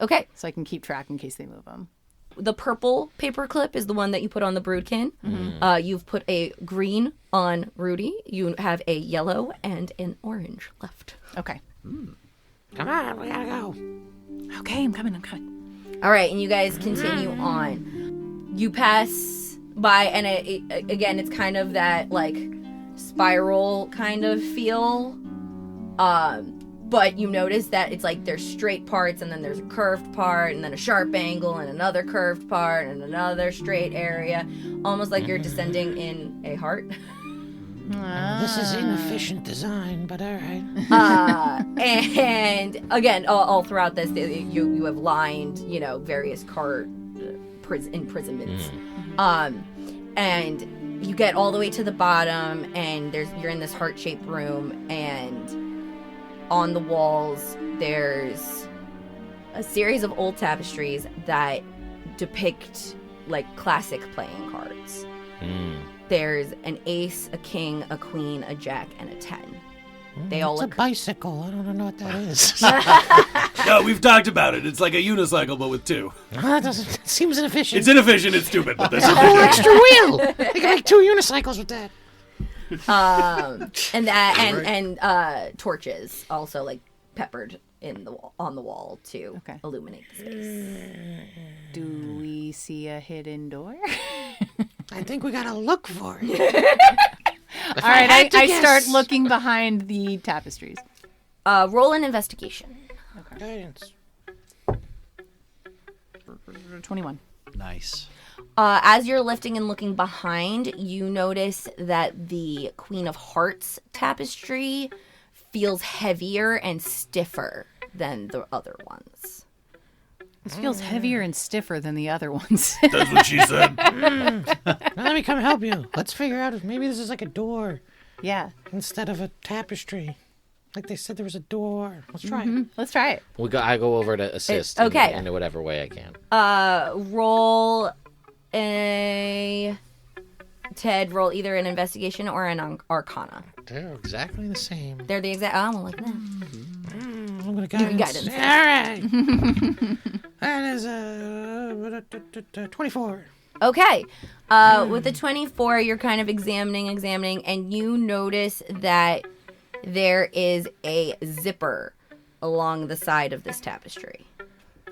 Okay. so I can keep track in case they move them. The purple paper clip is the one that you put on the Broodkin. You've put a green on Rudy. You have a yellow and an orange left. Okay. Come on, we gotta go. Okay, I'm coming. All right, and you guys continue on. You pass by, and again, it's kind of that like spiral kind of feel. But you notice that it's like there's straight parts, and then there's a curved part, and then a sharp angle, and another curved part, and another straight area, almost like you're descending in a heart. This is inefficient design, but all right. And again, all throughout this, you have lined, various imprisonments. And you get all the way to the bottom, and you're in this heart-shaped room, and on the walls, there's a series of old tapestries that depict like classic playing cards. There's an ace, a king, a queen, a jack, and a 10. They all It's look a bicycle. I don't know what that is. No, we've talked about it. It's like a unicycle, but with 2. It seems inefficient. It's inefficient. It's stupid, but this is Oh, extra wheel. They can make 2 unicycles with that. and torches also like peppered on the wall to illuminate the space. Do we see a hidden door? I think we gotta look for it. All right, had to I guess- start looking behind the tapestries. Roll an investigation. Guidance. 21. Nice. As you're lifting and looking behind, you notice that the Queen of Hearts tapestry feels heavier and stiffer than the other ones. This feels heavier and stiffer than the other ones. That's what she said. Now let me come help you. Let's figure out if maybe this is like a door Yeah. instead of a tapestry. Like they said there was a door. Let's try it. Let's try it. I go over to assist Okay. in whatever way I can. Roll roll either an investigation or an arcana. They're exactly the same. They're the exact. Oh, well, look at that. I'm gonna guidance. Guidance. All right. That is 24. Okay. With the 24, you're kind of examining, and you notice that there is a zipper along the side of this tapestry.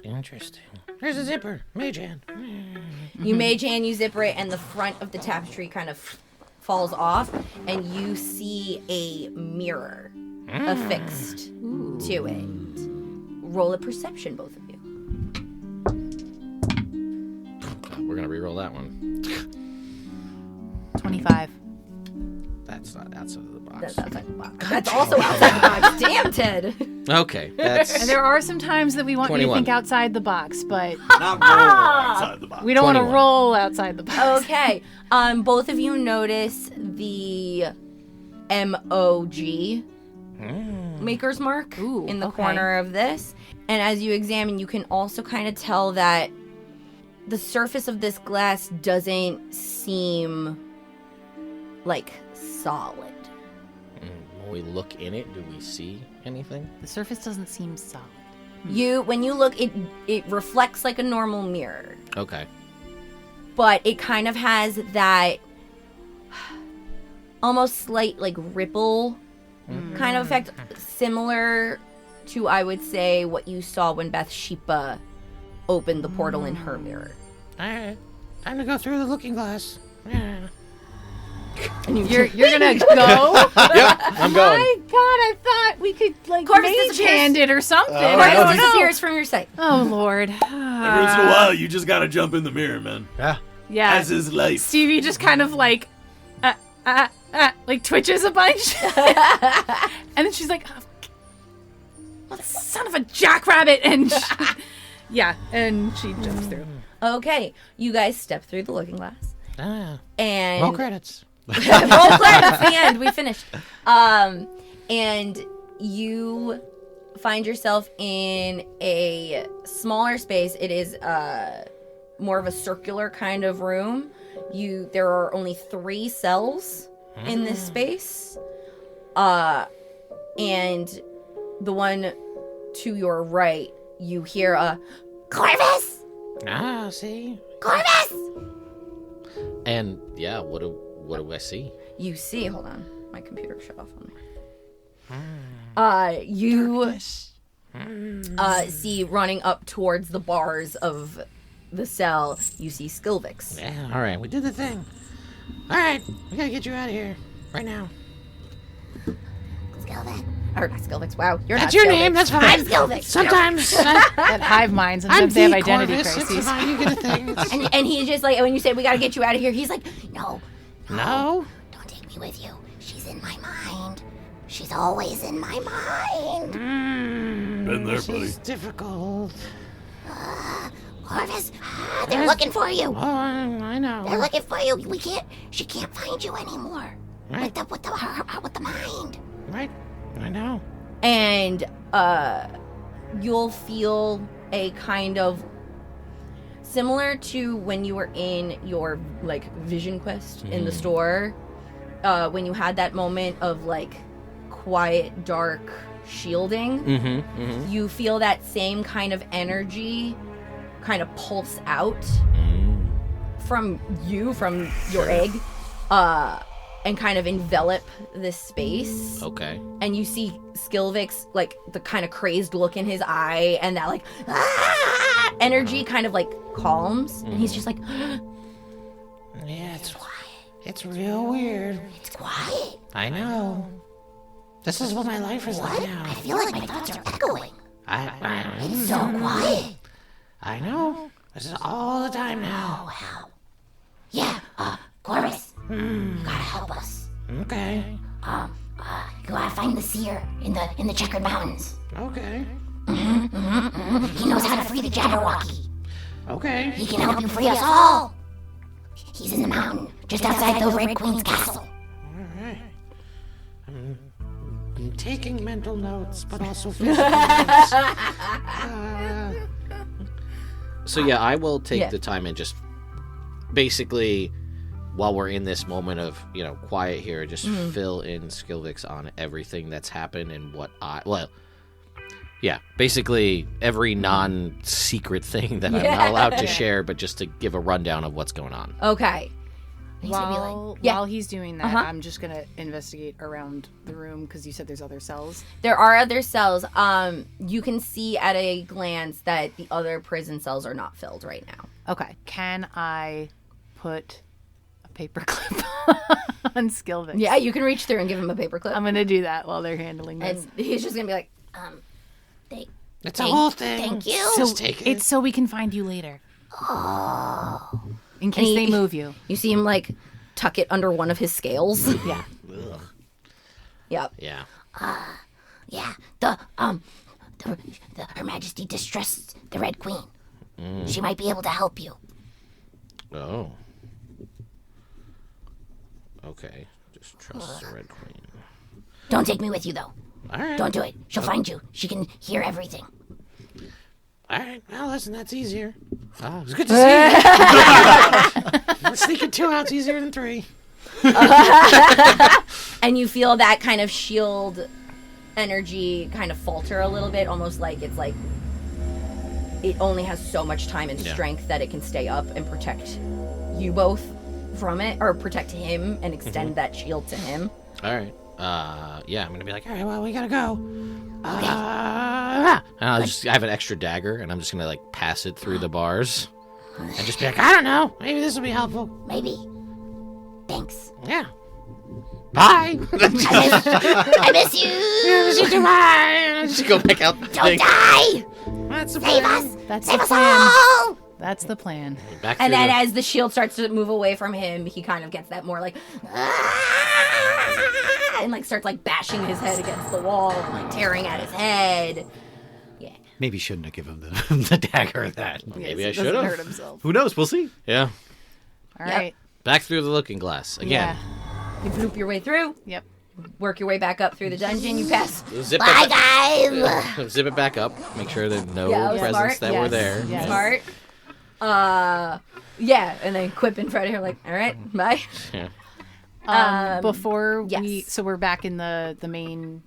Interesting. There's a zipper. Mage hand. You mage hand, you zipper it, and the front of the tapestry kind of falls off, and you see a mirror affixed to it. Roll a perception, both of you. We're gonna re-roll that one. 25. That's not outside of the box. That's outside the box. That's also outside the box. Damn, Ted. Okay, that's And there are some times that we want you to 21. think outside the box, but Not roll outside the box. we don't want to 21. roll outside the box. Okay. Both of you notice the MOG maker's mark Ooh, in the okay. corner of this. And as you examine, you can also kind of tell that the surface of this glass doesn't seem like solid. when we look in it, do we see anything? The surface doesn't seem solid. When you look, it reflects like a normal mirror, Okay. but it kind of has that almost slight like ripple kind of effect, similar to, I would say, what you saw when Bathsheba opened the portal in her mirror. All right. Time to go through the looking glass. Yeah. You're gonna go? Yep, I'm going. My God, I thought we could like Korvis mage disappears. hand it or something. I Korvis don't know. disappears from your sight. Oh Lord. Every once in a while, you just gotta jump in the mirror, man. Yeah. Yeah. As is life. Stevie just kind of like like twitches a bunch. And then she's like, oh, son of a jackrabbit. And and she jumps through. Okay, you guys step through the looking glass, And roll credits. roll credits. The end. We finished. And you find yourself in a smaller space. It is more of a circular kind of room. There are only 3 cells in this space. And the one to your right, you hear a Korvis! Ah, see? Korvis! And yeah, what do I see? You see, hold on, my computer shut off on me. You see running up towards the bars of the cell, you see Skilvix. Yeah, all right, we did the thing. All right, we gotta get you out of here right now. Skilvix. Or not Skilvix, wow. You're That's not your Skilvix. name, that's fine. I'm Skilvix. Sometimes That hive mind, I'm sometimes they have the identity Korvis. It's crises. fine, you get a thing. It's- And he's just like, when you say, we gotta get you out of here, he's like, No, No? don't take me with you. She's in my mind. She's always in my mind. Been there, buddy. It's difficult. Korvis, they're looking for you. Oh, I know. They're looking for you. She can't find you anymore. Right. With the mind. Right, I know. and you'll feel a kind of similar to when you were in your like vision quest in the store, when you had that moment of like quiet dark shielding. You feel that same kind of energy kind of pulse out from your egg, and kind of envelop this space. Okay. And you see Skilvix, like the kind of crazed look in his eye, and that like energy kind of like calms, and he's just like, Yeah, it's real weird. It's quiet. I know. This is what my life is like now. I feel like my thoughts are echoing. It's so I quiet. know. This is all the time now. Wow. Yeah, Korvis, you gotta help us. Okay. You gotta find the seer in the Checkered Mountains. Okay. He knows how to free the Jabberwocky. Okay. He can help you free us all. He's in the mountain, just outside the Red Queen's castle. All right. I'm taking mental notes, but also physical notes. So yeah, I will take Yeah. the time and just basically, while we're in this moment of quiet here, just fill in Skilvix on everything that's happened and basically every non-secret thing that I'm not allowed to share, but just to give a rundown of what's going on. okay. He's gonna be like, While he's doing that, I'm just gonna investigate around the room because you said there's other cells. There are other cells. You can see at a glance that the other prison cells are not filled right now. Okay. Can I put a paperclip on Skilvix? Yeah, you can reach through and give him a paperclip. I'm gonna do that while they're handling this. And he's just gonna be like, It's a whole thing. thank you. Just take it. It's so we can find you later. In case they move you. you see him like tuck it under one of his scales. Yeah. Yep. Yeah. Yeah, Her Majesty distressed the Red Queen. She might be able to help you. Oh. Okay. Just trust the Red Queen. Don't take me with you though. All right. Don't do it. She'll find you. She can hear everything. All right. Well, listen, that's easier. Oh, it's good to see you. Sneaking 2 out's easier than 3. And you feel that kind of shield energy kind of falter a little bit, almost like it's like it only has so much time and strength that it can stay up and protect you both from it, or protect him and extend that shield to him. All right. Yeah, I'm gonna be like, All right, well, we gotta go. and I have an extra dagger, and I'm just gonna like pass it through the bars, and just be like, I don't know, maybe this will be helpful. Maybe. Thanks. Yeah. Bye. I miss you. Bye. just go back out. Don't die. That's the Save plan. us. That's Save the us plan. all. That's the plan. Back And through then the- as the shield starts to move away from him, he kind of gets that more like and like starts like bashing his head against the wall, like tearing at his head. Maybe shouldn't have given him the dagger then. maybe I Doesn't should hurt have. himself. Who knows? We'll see. Yeah. All Yep. right. Back through the looking glass again. You bloop your way through. Yep. Work your way back up through the dungeon. You pass. Zip Bye, it, guys. zip it back up. Make sure there's no presents smart. that were there. Yes. Smart. And then Quip and Fred are like, all right, bye. Yeah. Before we, yes. so we're back in the main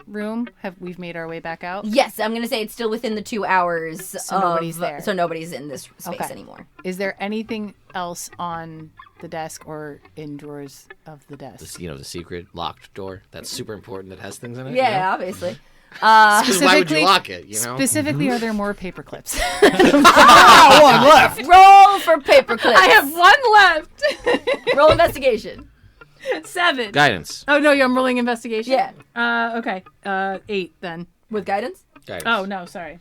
room. We've made our way back out? Yes, I'm gonna say it's still within the 2 hours. So nobody's there. So nobody's in this space Okay. anymore. Is there anything else on the desk or in drawers of the desk? The secret locked door. That's super important. That has things in it. Yeah, obviously. 'Cause why would you lock it? Specifically, are there more paper clips? One left. Roll for paper clips. I have one left. Roll investigation. 7. Guidance. Oh no, I'm rolling investigation. Yeah. Okay. 8 then. With guidance? Guidance. Oh no, sorry.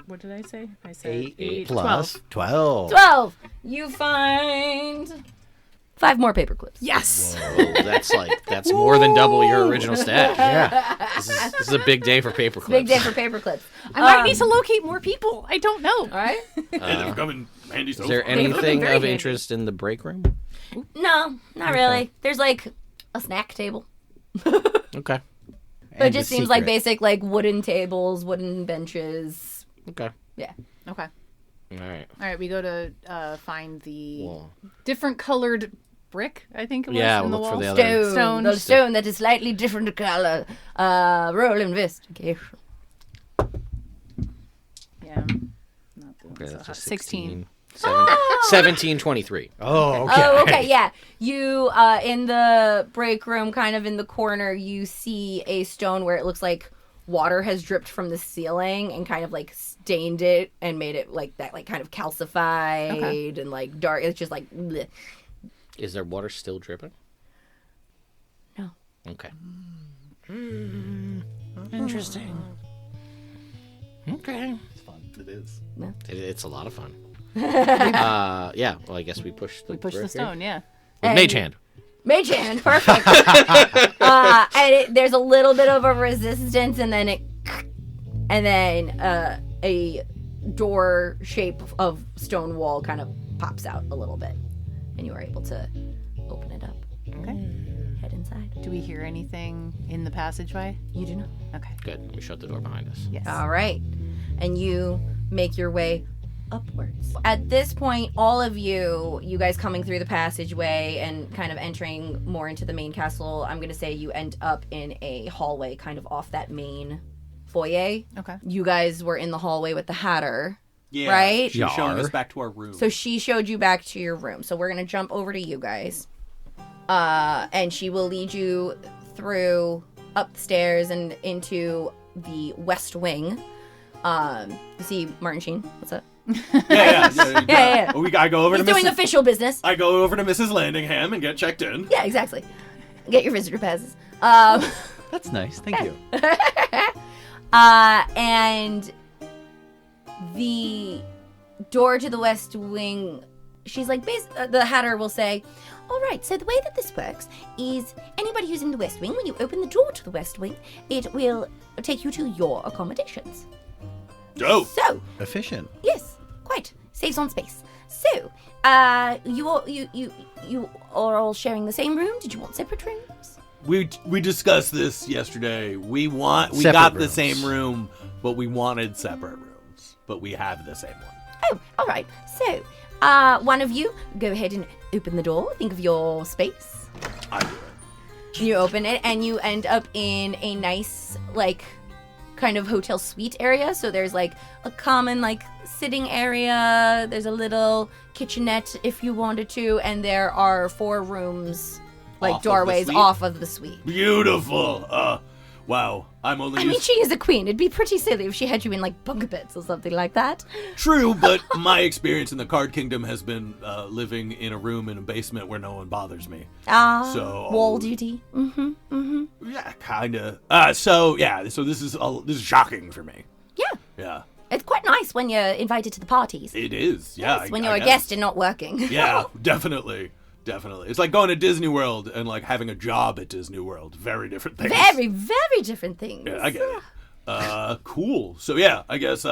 What did I say? I said 8 12. plus 12. 12. You find 5 more paper clips. Yes. Whoa, that's more than double your original stat. Yeah. This is a big day for paper clips. Big day for paper clips. I might need to locate more people. I don't know. All right. And they've come in handy so Is there far. anything very of handy. interest in the break room? No, not really. There's like a snack table. Okay. But it just seems like basic like wooden tables, wooden benches. Okay. Yeah. Okay. All right. All right, we go to find the Well, different colored brick, I think it was, Yeah, in the we'll look for wall. the other- Stone. The stone that is slightly different color. Roll investigation. Yeah. Not the okay, so that's hot. a 16. 1723. Oh, okay. Oh, okay, yeah. You, in the break room, kind of in the corner, you see a stone where it looks like water has dripped from the ceiling and kind of like stained it and made it like that, like kind of calcified and like dark. It's just like, bleh. Is there water still dripping? No. Okay. Interesting. Okay. It's fun. It is. It's a lot of fun. Yeah. Well, I guess we push the Push the brick here. stone, yeah. With Mage Hand. Mage hand, perfect. And there's a little bit of a resistance, and then a door shape of stone wall kind of pops out a little bit, and you are able to open it up. Okay. Head inside. Do we hear anything in the passageway? You do not. Okay. Good. We shut the door behind us. Yes. All right, and you make your way upwards. At this point, all of you guys coming through the passageway and kind of entering more into the main castle, I'm going to say you end up in a hallway kind of off that main foyer. Okay. You guys were in the hallway with the Hatter, Yeah. right? She's showing us back to our room. So she showed you back to your room. So we're going to jump over to you guys. And she will lead you through up the stairs and into the west wing. You see Martin Sheen. What's up? Yeah. I go over He's to doing Mrs. official business. I go over to Mrs. Landingham and get checked in. Yeah, exactly. Get your visitor passes. That's nice. Thank you. And the door to the west wing, she's like, the Hatter will say, all right, so the way that this works is anybody who's in the west wing, when you open the door to the west wing, it will take you to your accommodations. Dope. So, Efficient. yes, quite. Saves on space. So, you are all sharing the same room? Did you want separate rooms? We discussed this yesterday. We Separate got the rooms. same room, but we wanted separate rooms. But we have the same one. Oh, all right. So, one of you, go ahead and open the door. Think of your space. I do it. You open it, and you end up in a nice, like, kind of hotel suite area. So there's, like, a common, like, sitting area. There's a little kitchenette if you wanted to. And there are 4 rooms, like, Off of the doorways suite? off of the suite. Beautiful. Wow. I'm only I mean, she is a queen. It'd be pretty silly if she had you in, like, bunk beds or something like that. True, but my experience in the Card Kingdom has been living in a room in a basement where no one bothers me. So- wall duty. Yeah, kinda. So this is shocking for me. Yeah. Yeah, It's quite nice when you're invited to the parties. it is. Yeah, Yes, when I you're a guess. guest and not working. Yeah, definitely. It's like going to Disney World and like having a job at Disney World. Very different things. Very, very different things. Yeah, I get it. Cool. So yeah, I guess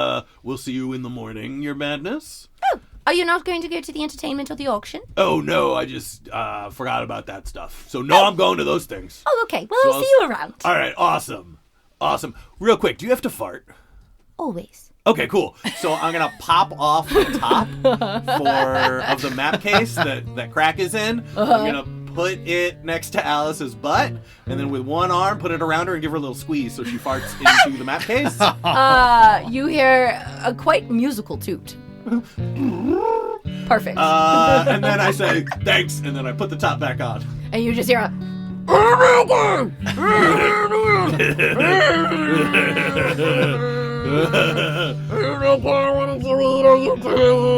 we'll see you in the morning, Your Madness. Oh, Are you not going to go to the entertainment or the auction? Oh, no, I just forgot about that stuff. So, no, I'm going to those things. Oh, okay. Well, So I'll see you around. All right, awesome. Real quick, do you have to fart? Always. Okay, cool. So I'm gonna pop off the top of the map case that Crack is in. I'm gonna put it next to Alice's butt, and then with one arm put it around her and give her a little squeeze so she farts into the map case. You hear a quite musical toot. Perfect. And then I say thanks, and then I put the top back on. And you just hear a...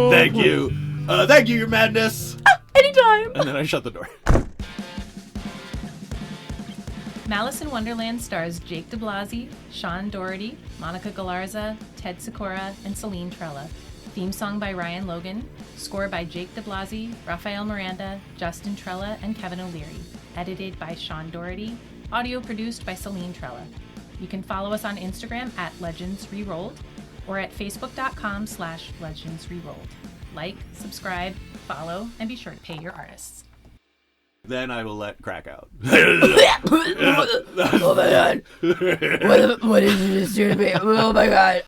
Thank you. Thank you, Your Madness. Anytime. And then I shut the door. Malice in Wonderland stars Jake DiBlasi, Sean Dougherty, Monica Galarza, Ted Sikora, and Celine Trella. Theme song by Ryan Logan. Score by Jake DiBlasi, Rafael Miranda, Justyn Trella, and Kevin O'Leary. Edited by Sean Dougherty. Audio produced by Celine Trella. You can follow us on Instagram at Legends Rerolled or at facebook.com/Legends Rerolled. Like, subscribe, follow, and be sure to pay your artists. Then I will let Crack out. Oh my god. What did you just do to me? Oh my god.